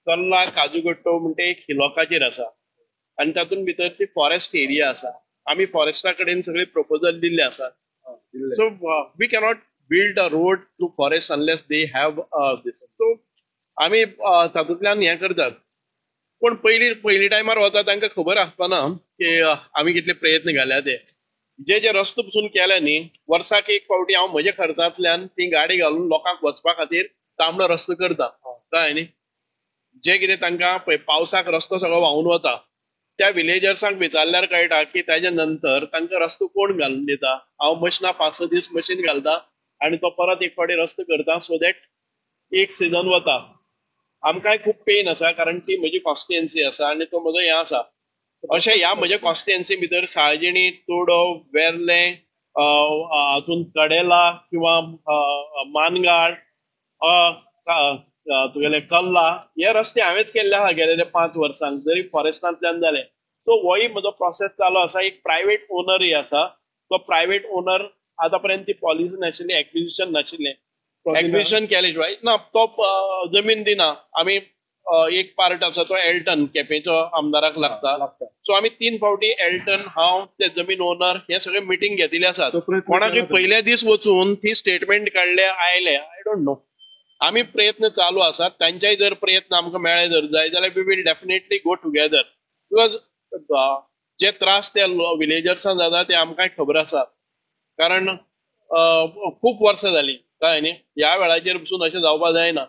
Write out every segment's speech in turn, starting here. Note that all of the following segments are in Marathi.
कल्ला काजूगट्टो म्हणते एक हिलोकाचेर आसा आणि तातूंत भितर ती फॉरेस्ट एरिया आसा. आमी फॉरेस्टा कडेन सगळे प्रपोजल दिल्ले आसा. So we cannot build a road through forest unless they have this. So आमी तातूंतल्यान हें करतात. पण पयली टायमार वता तांकां खबर आसतना की आमी कितले प्रयत्न घाल्या ते. जे रस्तो पसून केले न्ही, वर्साक एक फावटी हांव म्हज्या खर्चांतल्यान ती गाडी घालून लोकांक वचपा खातीर तांबडो रस्तो करता. कळ्ळें न्ही. जे कितें तांकां पळय पावसाक रस्तो सगळो व्हांवून वता, त्या विलेजर्सांक विचारल्यार कळटा की ताच्या नंतर तांकां रस्तो कोण घालून दिता. हांव मशिनां 5-6 दीस मशीन घालता आनी तो परत एक फावटी रस्तो करता सो दॅट एक सिजन वता. आमकांय खूब पेन आसा कारण ती म्हजी कॉन्स्टिट्युएन्सी आसा आनी तो म्हजो हें आसा. अशें ह्या म्हज्या कॉन्स्टिट्युएन्सी भितर साळजिणी, तोडो, वेर्ले, हातून कडेला किंवा मानगाड, तुगेले कल्ला हे रस्ते हांवेंच केल्ले आहा गेले 5 वर्सांक जरी फॉरेस्टांतल्यान जाले. सो होय म्हजो प्रोसेस चालू आसा. एक प्रायव्हेट ओनरय आसा. तो प्रायव्हेट ओनर आतां पर्यंत ती पॉलिसी नाशिल्ली, एक्विजिशन नाशिल्लें. एक्विजिशन केले शिवाय ना तो जमीन दिना. आमी एक पार्ट आसा तो एल्टन केपेंचो आमदाराक लागता. सो आमी 3 फावटी एल्टन, हांव, ते जमीन ओनर हे सगळे मिटींग घेतिल्ले आसात. कोणाकय पयले दीस वचून ती स्टेटमेंट काडले आयले आय डोंट नो. आमी प्रयत्न चालू आसात. तांचेय जर प्रयत्न आमकां मेळ्ळे जर जाय जाल्यार we will definitely go together. Because जे त्रास त्या विलेजर्सांक जाता ते आमकांय खबर आसा. कारण खूब वर्सां जालीं. कळ्ळें न्ही. ह्या वेळाचेर पसून अशें जावपाक जायना.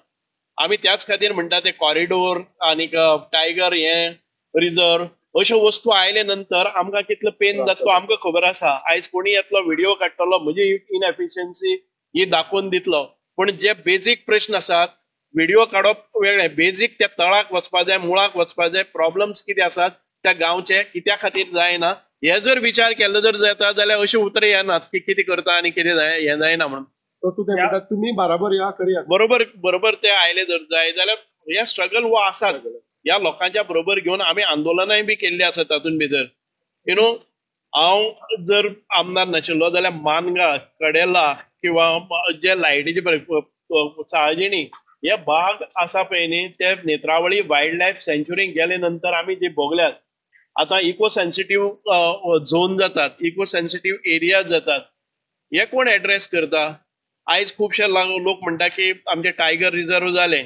आमी त्याच खातीर म्हणटा ते कॉरिडोर आनीक टायगर हे रिजर्व अश्यो वस्तू आयले नंतर आमकां कितलो पेन जाता तो आमकां खबर आसा. आयज कोणी येतलो व्हिडिओ काडटलो म्हजी इनएफिशियन्सी ही दाखोवन दितलो. पण जे बेजीक प्रश्न आसात व्हिडिओ काडप वेगळे. बेजीक त्या तळाक वचपाक जाय, मुळाक वचपाक जाय. प्रॉब्लम्स कितें आसात त्या गांवचे कित्या खातीर जायना हे जर विचार केल्लो जर जाता जाल्यार अशी उतरां येनात की कितें करता आनी कितें हें जायना म्हणून. तुम्ही बराबर या करूया. बरोबर ते आयले जर जाय जाल्यार हे स्ट्रगल वो आसात. ह्या लोकांच्या बरोबर घेवन आमी आंदोलनाय बी केल्ली आसात तातूंत भितर. यु नो हांव जर आमदार नाशिल्लो जाल्यार मानगाळ, कडेला किंवा जे लायटीचे साळजिणी हे भाग आसा पळय न्ही ते नेत्रावळी वायल्ड लायफ सँच्युरीक गेले नंतर आमी जे भोगल्यात. आतां इको सेन्सिटीव झोन जातात, इको सेन्सिटीव एरियाज जातात. हे कोण एड्रेस करता. आयज खुबशे लोक म्हणटा की आमचे टायगर रिजर्व जाले.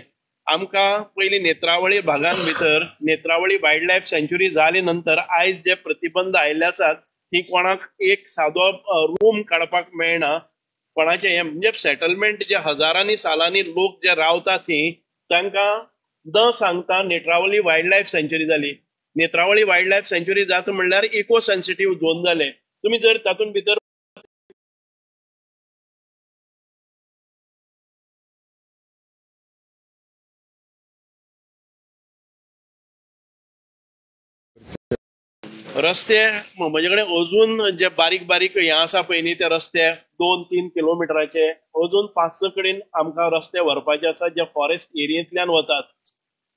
आमकां पयलीं नेत्रावळी भागांत भितर नेत्रावळी वायल्ड लायफ सँच्युरी जाले नंतर आयज जे प्रतिबंध आयिल्ले आसात ती कोणाक एक सादो रूम काडपाक मेळना. कोणाचे हे म्हणजे सेटलमेंट जे हजारांनी सालांनी लोक जे रावतात थंय तांकां न सांगता नेत्रावळी वायल्ड लायफ सँच्युरी जाली. नेत्रावळी वायल्ड लायफ सँच्युरी जाता म्हणल्यार इको सेन्सिटीव झोन जाले. तुमी जर तातूंत भितर रस्ते म्हजे कडेन अजून जे बारीक बारीक हे आसा पळय न्ही ते रस्ते 2-3 किलोमिटराचे अजून 5-6 कडेन आमकां रस्ते व्हरपाचे आसात जे फॉरेस्ट एरियेंतल्यान वतात.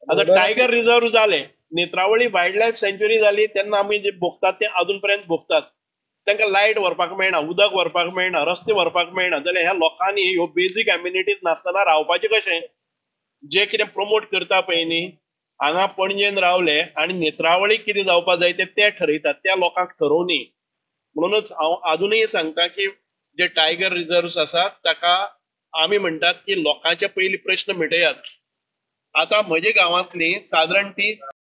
आतां टायगर रिजर्व जाले, नेत्रावळी वायल्ड लायफ सँच्युरी जाली तेन्ना आमी जे भोगतात ते अजून पर्यंत भोगतात. तांकां लायट व्हरपाक मेळना, उदक व्हरपाक मेळना, रस्ते व्हरपाक मेळना. जाल्यार ह्या लोकांनी ह्यो बेजीक एम्युनिटीज नासतना रावपाचें कशें. जे कितें प्रमोट करता पळय न्ही हांगा पणजेन रावले आनी नेत्रावळी कितें जावपाक जाय ते ठरयतात. त्या लोकांक ठरोवनी. म्हणूनच हांव अजूनय सांगता की जे टायगर रिजर्व आसात ताका आमी म्हणटात की लोकांचे पयलीं प्रश्न मिटयात. आतां म्हज्या गांवांतली सादारण ती